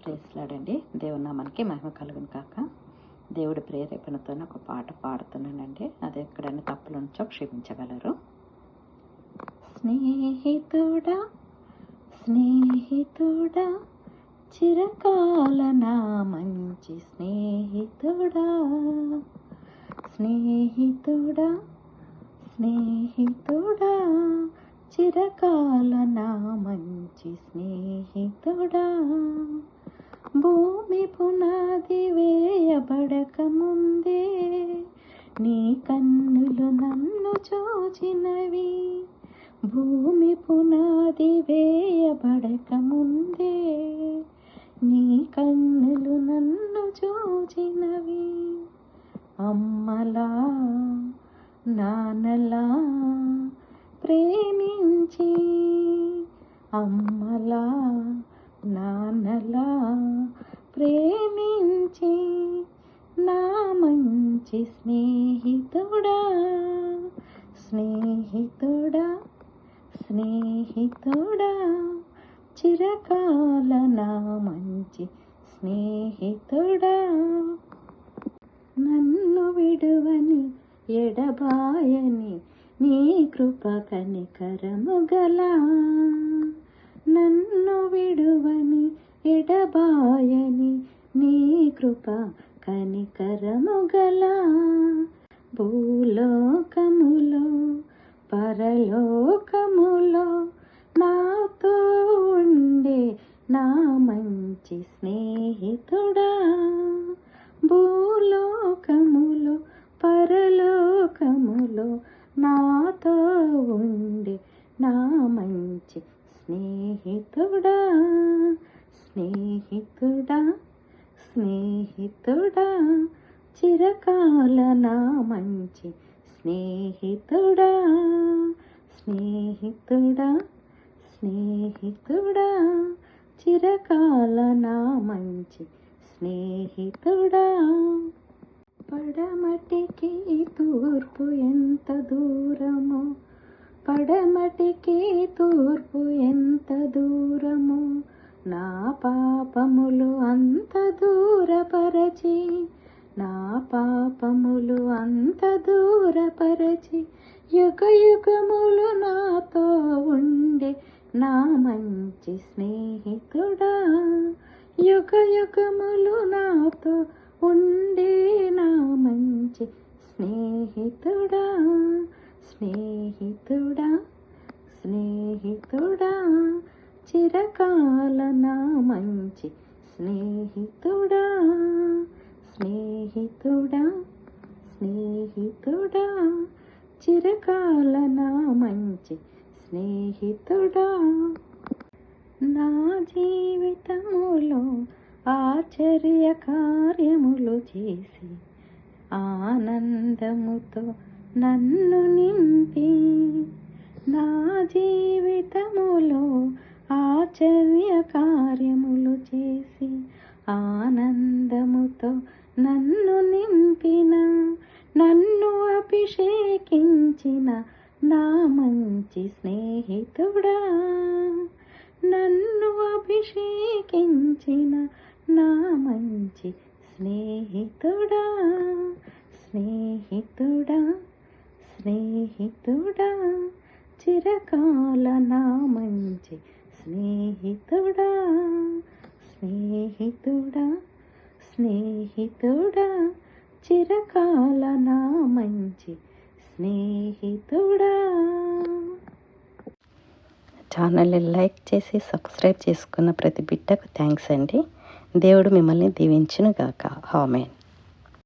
ప్రేస్లాడండి. దేవుని నామానికి మహిమ కలుగును కాక. దేవుడి ప్రేరేపణతో ఒక పాట పాడుతున్నానండి. అది ఎక్కడైనా తప్పులు ఉంచో క్షమించగలరు. స్నేహితుడా స్నేహితుడా చిరకాల నా మంచి స్నేహితుడా, స్నేహితుడా స్నేహితుడా చిరకాల నా మంచి స్నేహితుడా, భూమి పునాది వేయబడక ముందే నీ కన్నులు నన్ను చూచినవి, భూమి పునాది వేయబడక ముందే నీ కన్నులు నన్ను చూచినవి, అమ్మలా నాన్నలా ప్రేమించి, అమ్మలా నాన్నలా ప్రేమించి నా మంచి స్నేహితుడా, స్నేహితుడా స్నేహితుడా చిరకాల నా మంచి స్నేహితుడా, నన్ను విడువని ఎడబాయని నీ కృప కనికరము గల, నన్ను విడువని ఎడబాయని నీ కృప కనికరము గల, భూలోకములో పరలోకములో నాతో ఉండే నా మంచి స్నేహితుడా, భూలోకములో పరలోకములో నాతో ఉండే నా మంచి స్నేహితుడా, స్నేహితుడా స్నేహితుడా చిరకాల నా మంచి స్నేహితుడా, స్నేహితుడా స్నేహితుడా చిరకాల నా మంచి స్నేహితుడా, పడమటికి తూర్పు ఎంత దూరమో, పడమటికి తూర్పు ఎంత దూరమో, నా పాపములు అంత దూరపరచి, నా పాపములు అంత దూరపరచి, యుగ యుగములు నాతో ఉండే నా మంచి స్నేహితుడా, యుగ యుగములు నాతో ఉండే నా మంచి స్నేహితుడా, స్నేహితుడా స్నేహితుడా చిరకాల నా మంచి స్నేహితుడా, స్నేహితుడా స్నేహితుడా చిరకాల నా మంచి స్నేహితుడా, నా జీవితములో ఆశ్చర్య కార్యములు చేసి ఆనందముతో నన్ను నింపి, నా జీవితములో ఆశ్చర్య కార్యములు చేసి ఆనందముతో నన్ను నింపిన, నన్ను అభిషేకించిన నా మంచి స్నేహితుడా, నన్ను అభిషేకించిన నా మంచి స్నేహితుడా, స్నేహితుడా స్నేహితుడా చిరకాల నా మంచి స్నేహితుడా, స్నేహితుడా స్నేహితుడా చిరకాల నా మంచి స్నేహితుడా. ఛానల్ని లైక్ చేసి సబ్స్క్రైబ్ చేసుకున్న ప్రతి బిడ్డకు థ్యాంక్స్ అండి. దేవుడు మిమ్మల్ని దీవించును గాక. ఆమేన్.